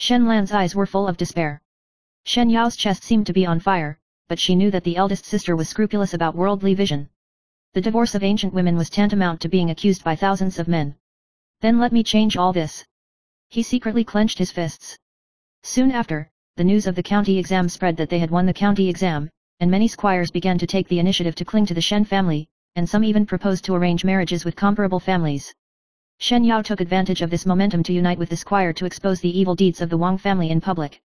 Shen Lan's eyes were full of despair. Shen Yao's chest seemed to be on fire, but she knew that the eldest sister was scrupulous about worldly vision. The divorce of ancient women was tantamount to being accused by thousands of men. Then let me change all this. He secretly clenched his fists. Soon after, the news of the county exam spread that they had won the county exam, and many squires began to take the initiative to cling to the Shen family, and some even proposed to arrange marriages with comparable families. Shen Yao took advantage of this momentum to unite with the squire to expose the evil deeds of the Wang family in public.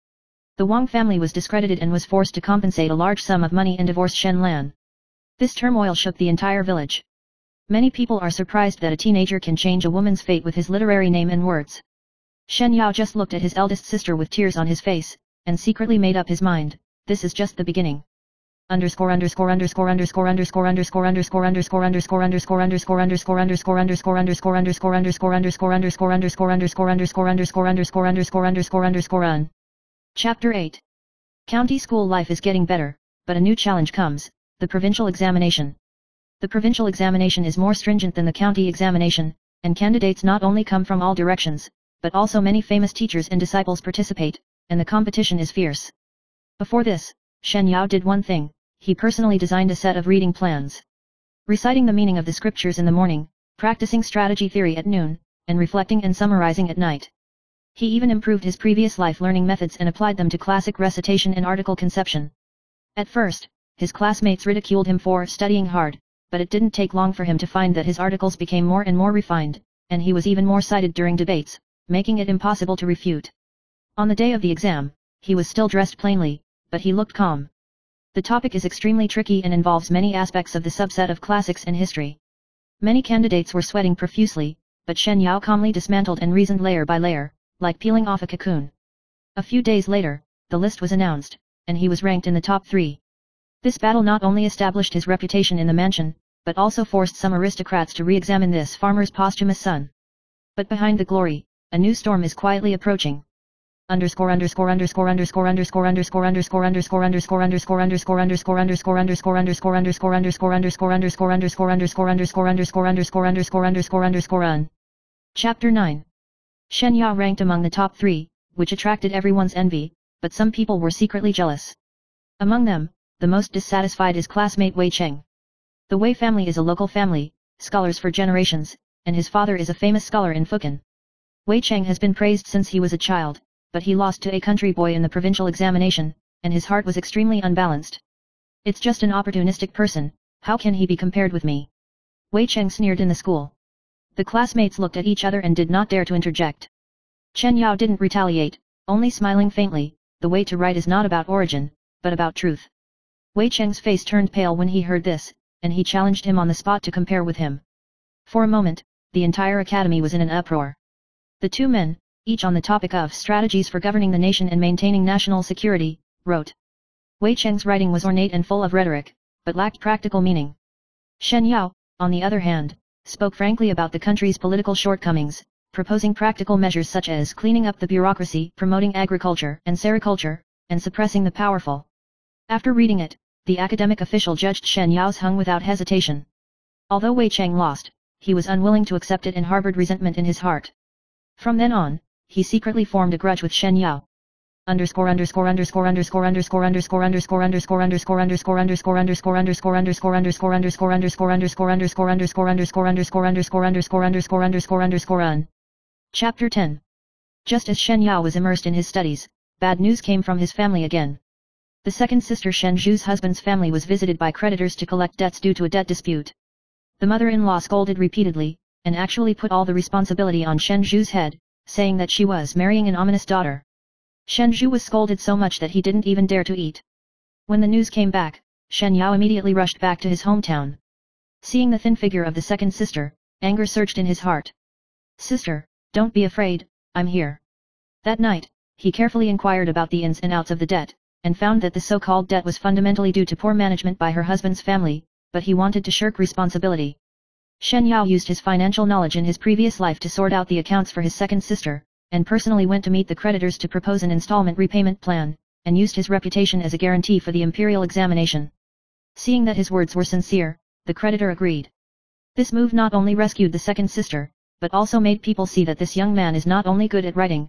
The Wang family was discredited and was forced to compensate a large sum of money and divorce Shen Lan. This turmoil shook the entire village. Many people are surprised that a teenager can change a woman's fate with his literary name and words. Shen Yao just looked at his eldest sister with tears on his face, and secretly made up his mind, this is just the beginning. Chapter 8. County school life is getting better, but a new challenge comes, the provincial examination. The provincial examination is more stringent than the county examination, and candidates not only come from all directions, but also many famous teachers and disciples participate, and the competition is fierce. Before this, Shen Yao did one thing, he personally designed a set of reading plans. Reciting the meaning of the scriptures in the morning, practicing strategy theory at noon, and reflecting and summarizing at night. He even improved his previous life learning methods and applied them to classic recitation and article conception. At first, his classmates ridiculed him for studying hard, but it didn't take long for him to find that his articles became more and more refined, and he was even more cited during debates, making it impossible to refute. On the day of the exam, he was still dressed plainly, but he looked calm. The topic is extremely tricky and involves many aspects of the subset of classics and history. Many candidates were sweating profusely, but Shen Yao calmly dismantled and reasoned layer by layer, like peeling off a cocoon. A few days later, the list was announced, and he was ranked in the top 3. This battle not only established his reputation in the mansion, but also forced some aristocrats to re-examine this farmer's posthumous son. But behind the glory, a new storm is quietly approaching. Chapter 9. Shen Yao ranked among the top 3, which attracted everyone's envy, but some people were secretly jealous. Among them, the most dissatisfied is classmate Wei Cheng. The Wei family is a local family, scholars for generations, and his father is a famous scholar in Fukan. Wei Cheng has been praised since he was a child, but he lost to a country boy in the provincial examination, and his heart was extremely unbalanced. It's just an opportunistic person, how can he be compared with me? Wei Cheng sneered in the school. The classmates looked at each other and did not dare to interject. Shen Yao didn't retaliate, only smiling faintly, the way to write is not about origin, but about truth. Wei Cheng's face turned pale when he heard this, and he challenged him on the spot to compare with him. For a moment, the entire academy was in an uproar. The two men, each on the topic of strategies for governing the nation and maintaining national security, wrote. Wei Cheng's writing was ornate and full of rhetoric, but lacked practical meaning. Shen Yao, on the other hand, spoke frankly about the country's political shortcomings, proposing practical measures such as cleaning up the bureaucracy, promoting agriculture and sericulture, and suppressing the powerful. After reading it, the academic official judged Shen Yao's hung without hesitation. Although Wei Cheng lost, he was unwilling to accept it and harbored resentment in his heart. From then on, he secretly formed a grudge with Shen Yao. Chapter 10. Just as Shen Yao was immersed in his studies, bad news came from his family again. The second sister Shen Zhu's husband's family was visited by creditors to collect debts due to a debt dispute. The mother-in-law scolded repeatedly, and actually put all the responsibility on Shen Zhu's head, saying that she was marrying an ominous daughter. Shen Zhu was scolded so much that he didn't even dare to eat. When the news came back, Shen Yao immediately rushed back to his hometown. Seeing the thin figure of the second sister, anger surged in his heart. "Sister, don't be afraid, I'm here." That night, he carefully inquired about the ins and outs of the debt, and found that the so-called debt was fundamentally due to poor management by her husband's family, but he wanted to shirk responsibility. Shen Yao used his financial knowledge in his previous life to sort out the accounts for his second sister, and personally went to meet the creditors to propose an installment repayment plan, and used his reputation as a guarantee for the imperial examination. Seeing that his words were sincere, the creditor agreed. This move not only rescued the second sister, but also made people see that this young man is not only good at writing,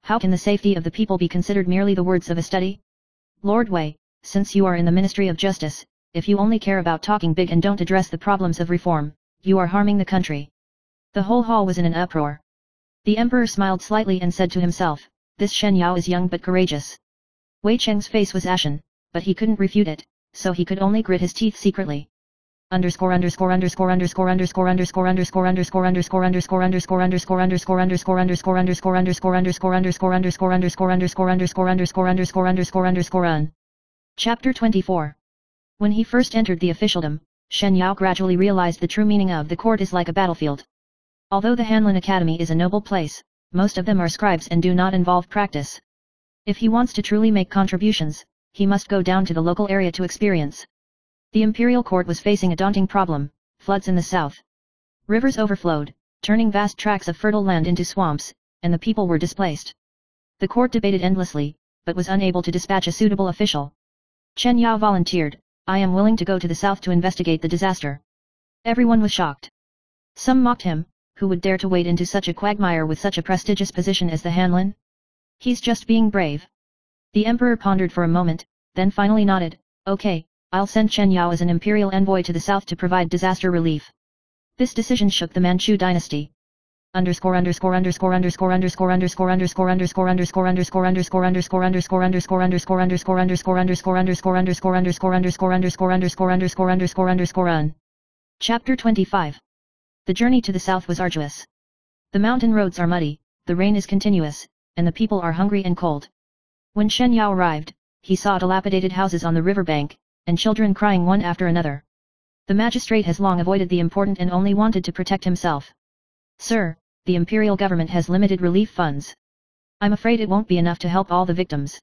How can the safety of the people be considered merely the words of a study? Lord Wei, since you are in the Ministry of Justice, if you only care about talking big and don't address the problems of reform, you are harming the country. The whole hall was in an uproar. The emperor smiled slightly and said to himself, this Shen Yao is young but courageous. Wei Cheng's face was ashen, but he couldn't refute it, so he could only grit his teeth secretly. Chapter 24. When he first entered the officialdom, Shen Yao gradually realized the true meaning of the court is like a battlefield. Although the Hanlin Academy is a noble place, most of them are scribes and do not involve practice. If he wants to truly make contributions, he must go down to the local area to experience. The imperial court was facing a daunting problem: floods in the south. Rivers overflowed, turning vast tracts of fertile land into swamps, and the people were displaced. The court debated endlessly, but was unable to dispatch a suitable official. Chen Yao volunteered, I am willing to go to the south to investigate the disaster. Everyone was shocked. Some mocked him, who would dare to wade into such a quagmire with such a prestigious position as the Hanlin? He's just being brave. The emperor pondered for a moment, then finally nodded, okay, I'll send Chen Yao as an imperial envoy to the south to provide disaster relief. This decision shook the Manchu dynasty. Chapter 25. The journey to the south was arduous. The mountain roads are muddy, the rain is continuous, and the people are hungry and cold. When Shen Yao arrived, he saw dilapidated houses on the riverbank, and children crying one after another. The magistrate has long avoided the important and only wanted to protect himself. Sir, the imperial government has limited relief funds. I'm afraid it won't be enough to help all the victims.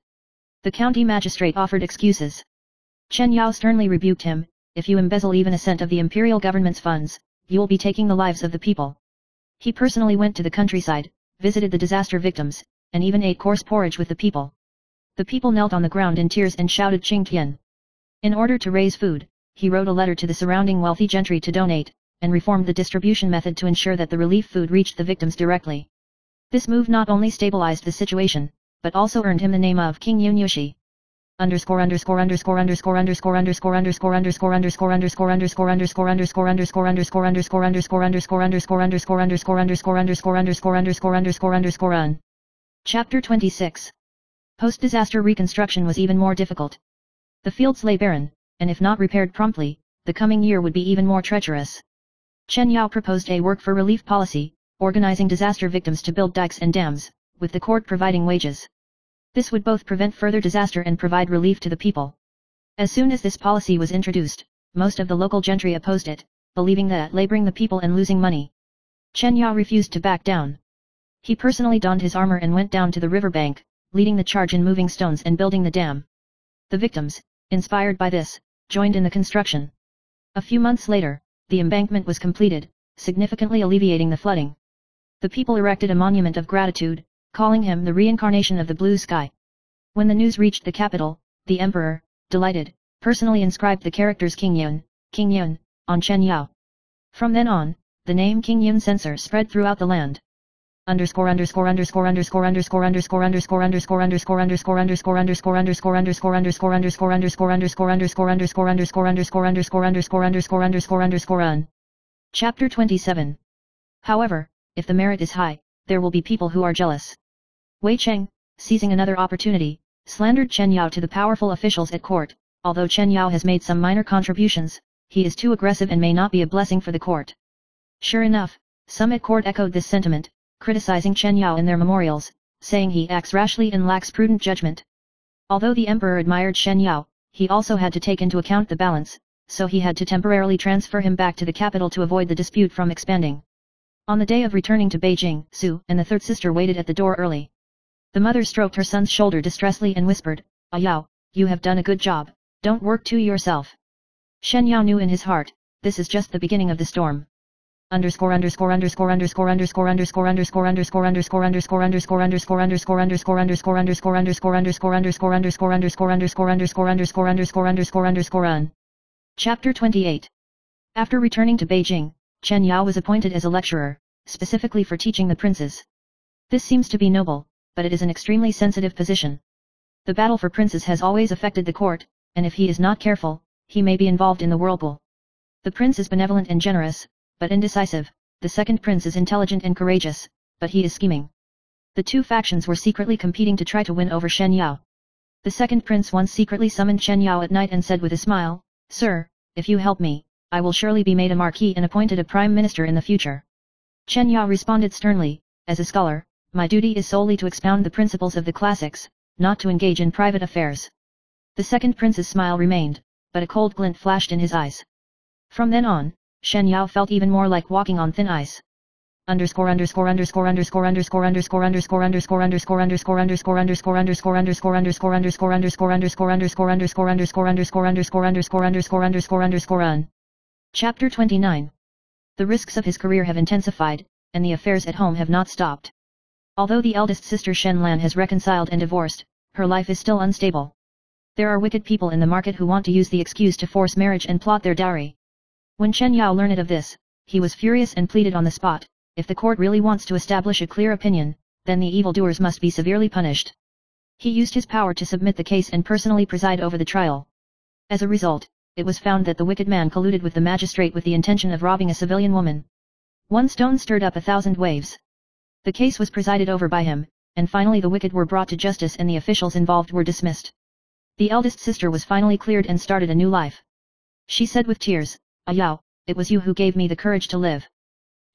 The county magistrate offered excuses. Chen Yao sternly rebuked him, if you embezzle even a cent of the imperial government's funds, you will be taking the lives of the people. He personally went to the countryside, visited the disaster victims, and even ate coarse porridge with the people. The people knelt on the ground in tears and shouted Qingyun. In order to raise food, he wrote a letter to the surrounding wealthy gentry to donate, and reformed the distribution method to ensure that the relief food reached the victims directly. This move not only stabilized the situation, but also earned him the name of Qingyun Yushi. Chapter 26. Post-disaster reconstruction was even more difficult. The fields lay barren, and if not repaired promptly, the coming year would be even more treacherous. Chen Yao proposed a work for relief policy, organizing disaster victims to build dikes and dams, with the court providing wages. This would both prevent further disaster and provide relief to the people. As soon as this policy was introduced, most of the local gentry opposed it, believing that laboring the people and losing money. Chen Yao refused to back down. He personally donned his armor and went down to the riverbank, leading the charge in moving stones and building the dam. The victims, inspired by this, joined in the construction. A few months later, the embankment was completed, significantly alleviating the flooding. The people erected a monument of gratitude, calling him the reincarnation of the blue sky. When the news reached the capital, the emperor, delighted, personally inscribed the characters Qingyun, Qingyun, on Chen Yao. From then on, the name Qingyun censor spread throughout the land. Chapter 27. However, if the merit is high, there will be people who are jealous. Wei Cheng, seizing another opportunity, slandered Chen Yao to the powerful officials at court. Although Chen Yao has made some minor contributions, he is too aggressive and may not be a blessing for the court. Sure enough, some at court echoed this sentiment, criticizing Chen Yao in their memorials, saying he acts rashly and lacks prudent judgment. Although the emperor admired Shen Yao, he also had to take into account the balance, so he had to temporarily transfer him back to the capital to avoid the dispute from expanding. On the day of returning to Beijing, Su and the third sister waited at the door early. The mother stroked her son's shoulder distressfully and whispered, "Ah Yao, you have done a good job, don't work too yourself." Shen Yao knew in his heart, this is just the beginning of the storm. Chapter 28. After returning to Beijing, Chen Yao was appointed as a lecturer, specifically for teaching the princes. This seems to be noble, but it is an extremely sensitive position. The battle for princes has always affected the court, and if he is not careful, he may be involved in the whirlpool. The prince is benevolent and generous, but indecisive. The second prince is intelligent and courageous, but he is scheming. The two factions were secretly competing to try to win over Shen Yao. The second prince once secretly summoned Shen Yao at night and said with a smile, "Sir, if you help me, I will surely be made a marquis and appointed a prime minister in the future." Shen Yao responded sternly, "As a scholar, my duty is solely to expound the principles of the classics, not to engage in private affairs." The second prince's smile remained, but a cold glint flashed in his eyes. From then on, Shen Yao felt even more like walking on thin ice. Chapter 29. The risks of his career have intensified, and the affairs at home have not stopped. Although the eldest sister Shen Lan has reconciled and divorced, her life is still unstable. There are wicked people in the market who want to use the excuse to force marriage and plot their dowry. When Shen Yao learned of this, he was furious and pleaded on the spot, "If the court really wants to establish a clear opinion, then the evildoers must be severely punished." He used his power to submit the case and personally preside over the trial. As a result, it was found that the wicked man colluded with the magistrate with the intention of robbing a civilian woman. One stone stirred up 1,000 waves. The case was presided over by him, and finally the wicked were brought to justice and the officials involved were dismissed. The eldest sister was finally cleared and started a new life. She said with tears, "Yao, it was you who gave me the courage to live."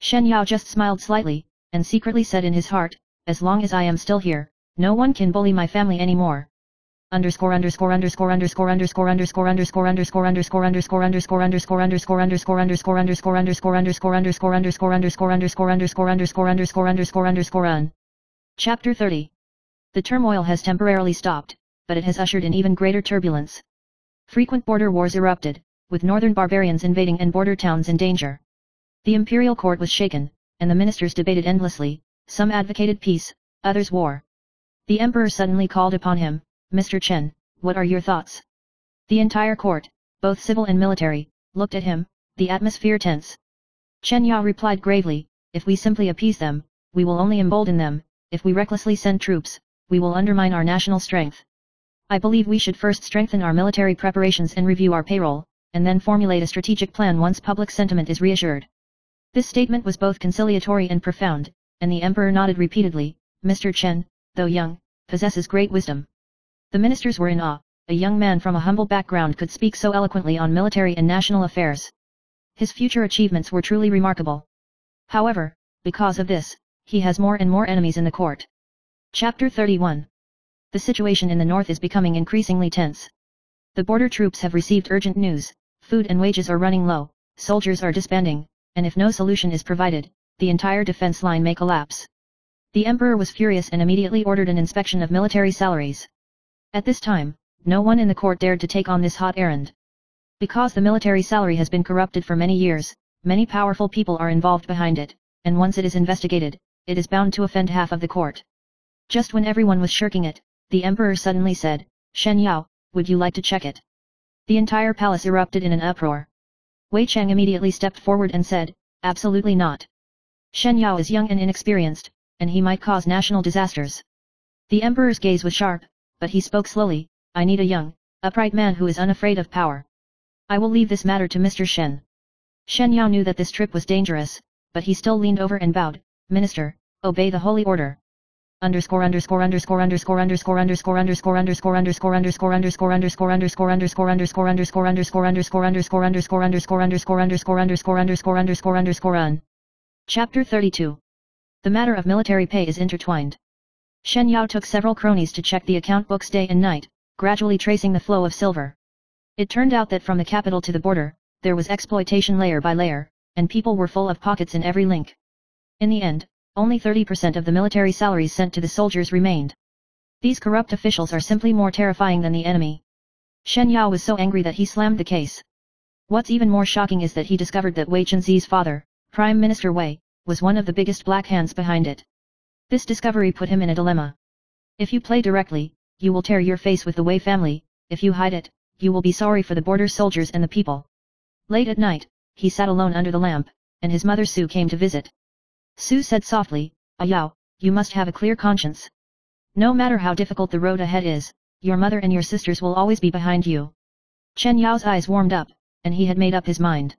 Shen Yao just smiled slightly, and secretly said in his heart, "As long as I am still here, no one can bully my family anymore." Chapter 30. The turmoil has temporarily stopped, but it has ushered in even greater turbulence. Frequent border wars erupted, with northern barbarians invading and border towns in danger. The imperial court was shaken, and the ministers debated endlessly, some advocated peace, others war. The emperor suddenly called upon him, "Mr. Chen, what are your thoughts?" The entire court, both civil and military, looked at him, the atmosphere tense. Chen Yao replied gravely, "If we simply appease them, we will only embolden them. If we recklessly send troops, we will undermine our national strength. I believe we should first strengthen our military preparations and review our payroll, and then formulate a strategic plan once public sentiment is reassured." This statement was both conciliatory and profound, and the emperor nodded repeatedly. Mr. Chen, though young, possesses great wisdom. The ministers were in awe. A young man from a humble background could speak so eloquently on military and national affairs. His future achievements were truly remarkable. However, because of this, he has more and more enemies in the court. Chapter 31. The situation in the north is becoming increasingly tense. The border troops have received urgent news, food and wages are running low, soldiers are disbanding, and if no solution is provided, the entire defense line may collapse. The emperor was furious and immediately ordered an inspection of military salaries. At this time, no one in the court dared to take on this hot errand. Because the military salary has been corrupted for many years, many powerful people are involved behind it, and once it is investigated, it is bound to offend half of the court. Just when everyone was shirking it, the emperor suddenly said, "Shen Yao, would you like to check it?" The entire palace erupted in an uproar. Wei Cheng immediately stepped forward and said, "Absolutely not. Shen Yao is young and inexperienced, and he might cause national disasters." The emperor's gaze was sharp, but he spoke slowly, "I need a young, upright man who is unafraid of power. I will leave this matter to Mr. Shen." Shen Yao knew that this trip was dangerous, but he still leaned over and bowed, "Minister, obey the holy order." Chapter 32. The matter of military pay is intertwined. Shen Yao took several cronies to check the account books day and night, gradually tracing the flow of silver. It turned out that from the capital to the border, there was exploitation layer by layer, and people were full of pockets in every link. In the end, only 30% of the military salaries sent to the soldiers remained. These corrupt officials are simply more terrifying than the enemy. Shen Yao was so angry that he slammed the case. What's even more shocking is that he discovered that Wei Chenzi's father, Prime Minister Wei, was one of the biggest black hands behind it. This discovery put him in a dilemma. If you play directly, you will tear your face with the Wei family; if you hide it, you will be sorry for the border soldiers and the people. Late at night, he sat alone under the lamp, and his mother Su came to visit. Su said softly, "Yao, you must have a clear conscience. No matter how difficult the road ahead is, your mother and your sisters will always be behind you. Chen Yao's eyes warmed up, and he had made up his mind.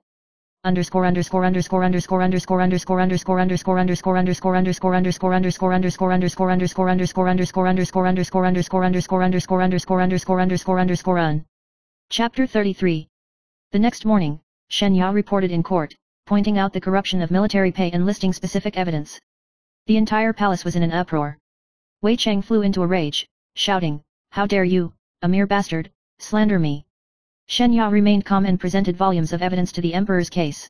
Chapter 33. The next morning, Shen Yao reported in court, pointing out the corruption of military pay and listing specific evidence. The entire palace was in an uproar. Wei Cheng flew into a rage, shouting, "How dare you, a mere bastard, slander me!" Shen Yao remained calm and presented volumes of evidence to the emperor's case.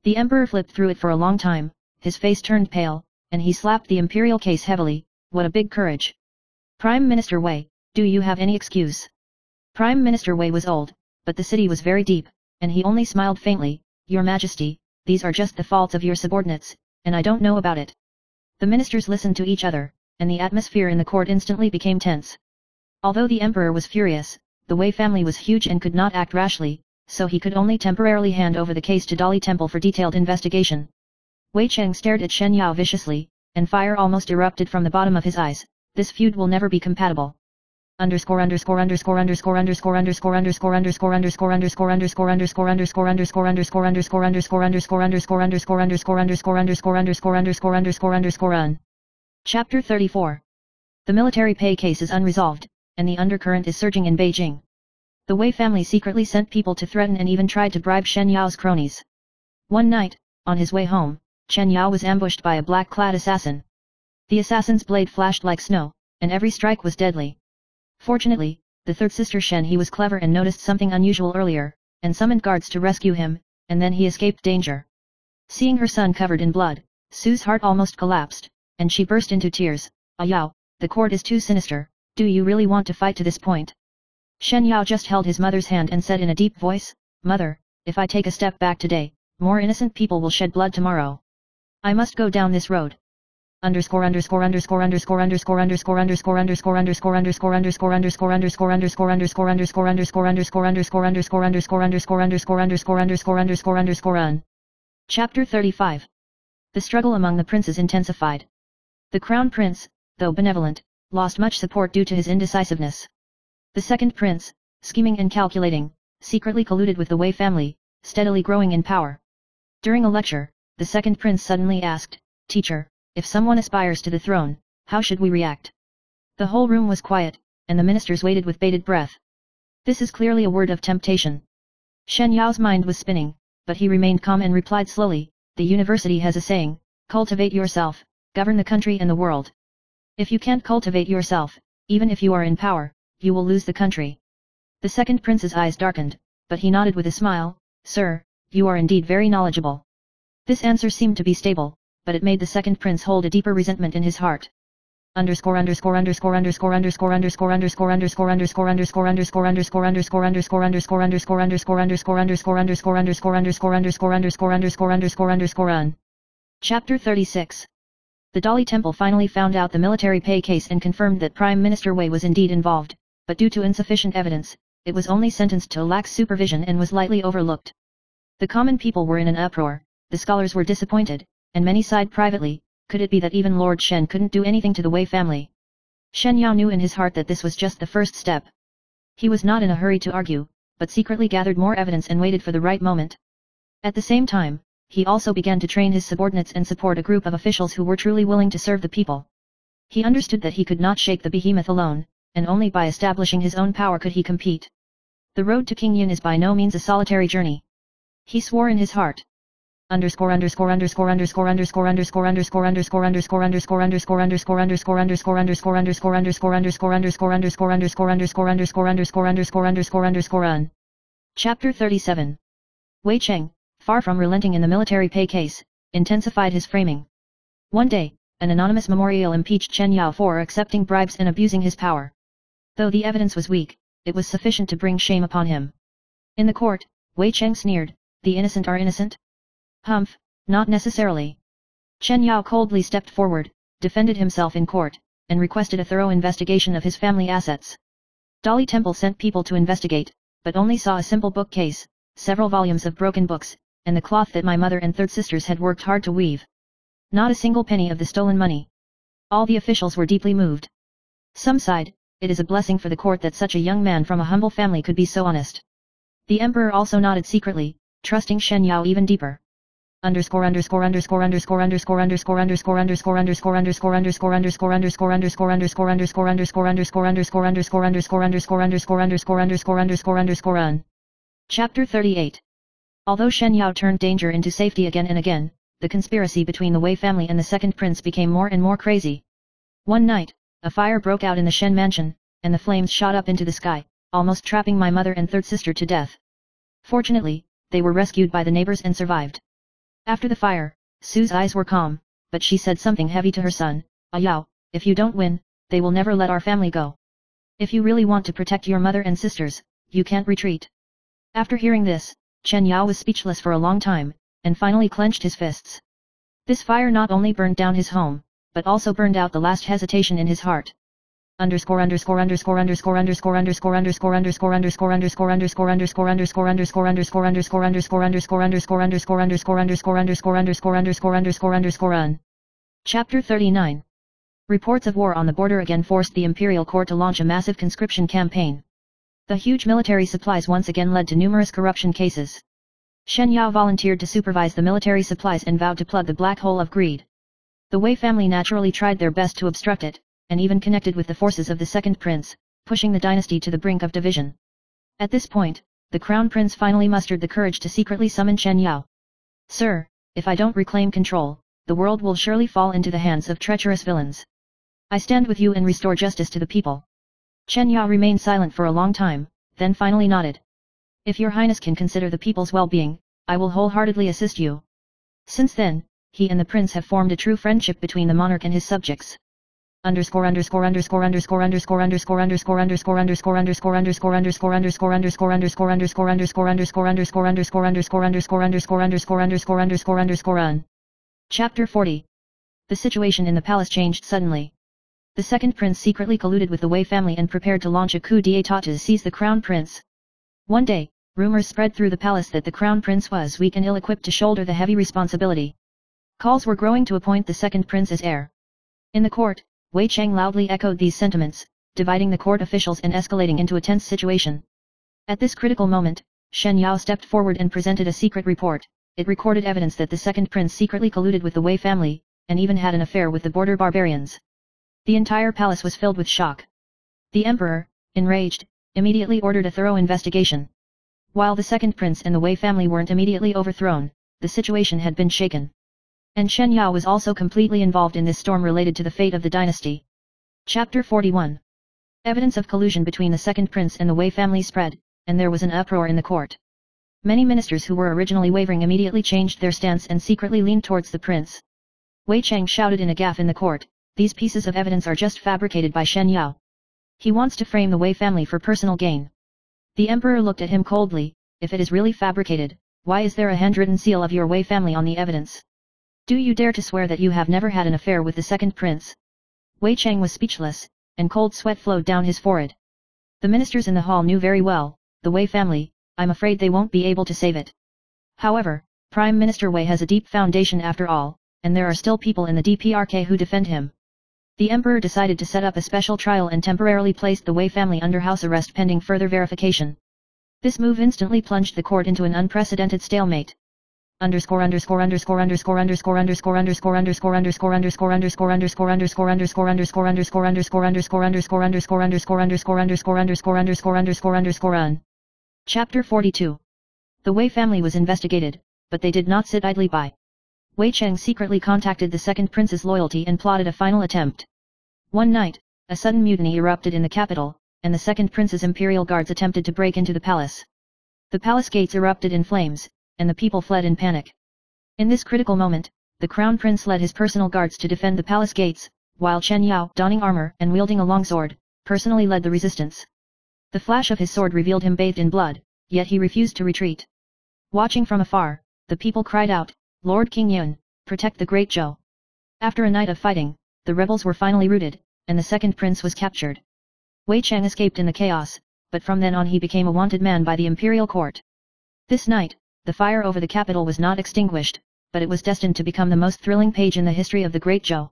The emperor flipped through it for a long time, his face turned pale, and he slapped the imperial case heavily. What a big courage! Prime Minister Wei, do you have any excuse? Prime Minister Wei was old, but the city was very deep, and he only smiled faintly. Your Majesty, these are just the faults of your subordinates, and I don't know about it. The ministers listened to each other, and the atmosphere in the court instantly became tense. Although the emperor was furious, the Wei family was huge and could not act rashly, so he could only temporarily hand over the case to Dali Temple for detailed investigation. Wei Cheng stared at Shen Yao viciously, and fire almost erupted from the bottom of his eyes. This feud will never be compatible. Chapter 34. The military pay case is unresolved, and the undercurrent is surging in Beijing. The Wei family secretly sent people to threaten and even tried to bribe Shen Yao's cronies. One night, on his way home, Chen Yao was ambushed by a black-clad assassin. The assassin's blade flashed like snow, and every strike was deadly. Fortunately, the third sister Shen He was clever and noticed something unusual earlier, and summoned guards to rescue him, and then he escaped danger. Seeing her son covered in blood, Su's heart almost collapsed, and she burst into tears. "Ah Yao, the court is too sinister, do you really want to fight to this point?" Shen Yao just held his mother's hand and said in a deep voice, "Mother, if I take a step back today, more innocent people will shed blood tomorrow. I must go down this road." Chapter 35. The struggle among the princes intensified. The crown prince, though benevolent, lost much support due to his indecisiveness. The second prince, scheming and calculating, secretly colluded with the Wei family, steadily growing in power. During a lecture, the second prince suddenly asked, "Teacher, if someone aspires to the throne, how should we react?" The whole room was quiet, and the ministers waited with bated breath. This is clearly a word of temptation. Shen Yao's mind was spinning, but he remained calm and replied slowly, "The university has a saying, cultivate yourself, govern the country and the world. If you can't cultivate yourself, even if you are in power, you will lose the country." The second prince's eyes darkened, but he nodded with a smile, "Sir, you are indeed very knowledgeable." This answer seemed to be stable, but it made the second prince hold a deeper resentment in his heart. Chapter 36. The Dali Temple finally found out the military pay case and confirmed that Prime Minister Wei was indeed involved, but due to insufficient evidence, it was only sentenced to lax supervision and was lightly overlooked. The common people were in an uproar, the scholars were disappointed, and many sighed privately. Could it be that even Lord Shen couldn't do anything to the Wei family? Shen Yao knew in his heart that this was just the first step. He was not in a hurry to argue, but secretly gathered more evidence and waited for the right moment. At the same time, he also began to train his subordinates and support a group of officials who were truly willing to serve the people. He understood that he could not shake the behemoth alone, and only by establishing his own power could he compete. The road to Qingyun is by no means a solitary journey. He swore in his heart. Chapter 37. Wei Cheng, far from relenting in the military pay case, intensified his framing. One day, an anonymous memorial impeached Chen Yao for accepting bribes and abusing his power. Though the evidence was weak, it was sufficient to bring shame upon him. In the court, Wei Cheng sneered, "The innocent are innocent? Humph, not necessarily." Chen Yao coldly stepped forward, defended himself in court, and requested a thorough investigation of his family assets. Dali Temple sent people to investigate, but only saw a simple bookcase, several volumes of broken books, and the cloth that my mother and third sisters had worked hard to weave. Not a single penny of the stolen money. All the officials were deeply moved. Some sighed, it is a blessing for the court that such a young man from a humble family could be so honest. The emperor also nodded secretly, trusting Shen Yao even deeper. Chapter 38. Although Shen Yao turned danger into safety again and again, the conspiracy between the Wei family and the second prince became more and more crazy. One night, a fire broke out in the Shen mansion, and the flames shot up into the sky, almost trapping my mother and third sister to death. Fortunately, they were rescued by the neighbors and survived. After the fire, Su's eyes were calm, but she said something heavy to her son, Yao, if you don't win, they will never let our family go. If you really want to protect your mother and sisters, you can't retreat. After hearing this, Chen Yao was speechless for a long time, and finally clenched his fists. This fire not only burned down his home, but also burned out the last hesitation in his heart. Chapter 39. Reports of war on the border again forced the imperial court to launch a massive conscription campaign. The huge military supplies once again led to numerous corruption cases. Shen Yao volunteered to supervise the military supplies and vowed to plug the black hole of greed. The Wei family naturally tried their best to obstruct it, and even connected with the forces of the second prince, pushing the dynasty to the brink of division. At this point, the crown prince finally mustered the courage to secretly summon Shen Yao. Sir, if I don't reclaim control, the world will surely fall into the hands of treacherous villains. I stand with you and restore justice to the people. Shen Yao remained silent for a long time, then finally nodded. If your highness can consider the people's well-being, I will wholeheartedly assist you. Since then, he and the prince have formed a true friendship between the monarch and his subjects. Chapter 40. The situation in the palace changed suddenly. The second prince secretly colluded with the Wei family and prepared to launch a coup d'état to seize the crown prince. One day, rumors spread through the palace that the crown prince was weak and ill-equipped to shoulder the heavy responsibility. Calls were growing to appoint the second prince as heir. In the court, Wei Cheng loudly echoed these sentiments, dividing the court officials and escalating into a tense situation. At this critical moment, Shen Yao stepped forward and presented a secret report. It recorded evidence that the second prince secretly colluded with the Wei family, and even had an affair with the border barbarians. The entire palace was filled with shock. The emperor, enraged, immediately ordered a thorough investigation. While the second prince and the Wei family weren't immediately overthrown, the situation had been shaken. And Shen Yao was also completely involved in this storm related to the fate of the dynasty. Chapter 41. Evidence of collusion between the second prince and the Wei family spread, and there was an uproar in the court. Many ministers who were originally wavering immediately changed their stance and secretly leaned towards the prince. Wei Cheng shouted in a gaffe in the court, "These pieces of evidence are just fabricated by Shen Yao. He wants to frame the Wei family for personal gain." The emperor looked at him coldly, "If it is really fabricated, why is there a handwritten seal of your Wei family on the evidence? Do you dare to swear that you have never had an affair with the second prince?" Wei Cheng was speechless, and cold sweat flowed down his forehead. The ministers in the hall knew very well, the Wei family, I'm afraid they won't be able to save it. However, Prime Minister Wei has a deep foundation after all, and there are still people in the DPRK who defend him. The emperor decided to set up a special trial and temporarily placed the Wei family under house arrest pending further verification. This move instantly plunged the court into an unprecedented stalemate. Chapter 42. The Wei family was investigated, but they did not sit idly by. Wei Cheng secretly contacted the second prince's loyalty and plotted a final attempt. One night, a sudden mutiny erupted in the capital, and the second prince's imperial guards attempted to break into the palace. The palace gates erupted in flames, and the people fled in panic. In this critical moment, the crown prince led his personal guards to defend the palace gates, while Chen Yao, donning armor and wielding a long sword, personally led the resistance. The flash of his sword revealed him bathed in blood, yet he refused to retreat. Watching from afar, the people cried out, "Lord Qingyun, protect the great Zhou." After a night of fighting, the rebels were finally routed, and the second prince was captured. Wei Cheng escaped in the chaos, but from then on he became a wanted man by the imperial court. This night, the fire over the capital was not extinguished, but it was destined to become the most thrilling page in the history of the great Zhou.